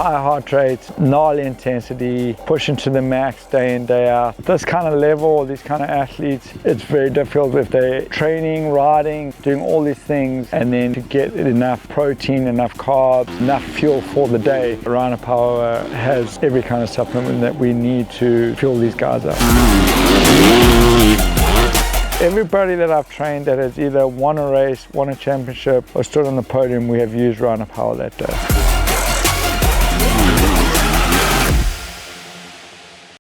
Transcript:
high heart rates, gnarly intensity, pushing to the max day in, day out. This kind of level, these kind of athletes, it's very difficult if they're training, riding, doing all these things, and then to get enough protein, enough carbs, enough fuel for the day. Rhino Power has every kind of supplement that we need to fuel these guys up. Everybody that I've trained that has either won a race, won a championship, or stood on the podium, we have used Rhino Power that day.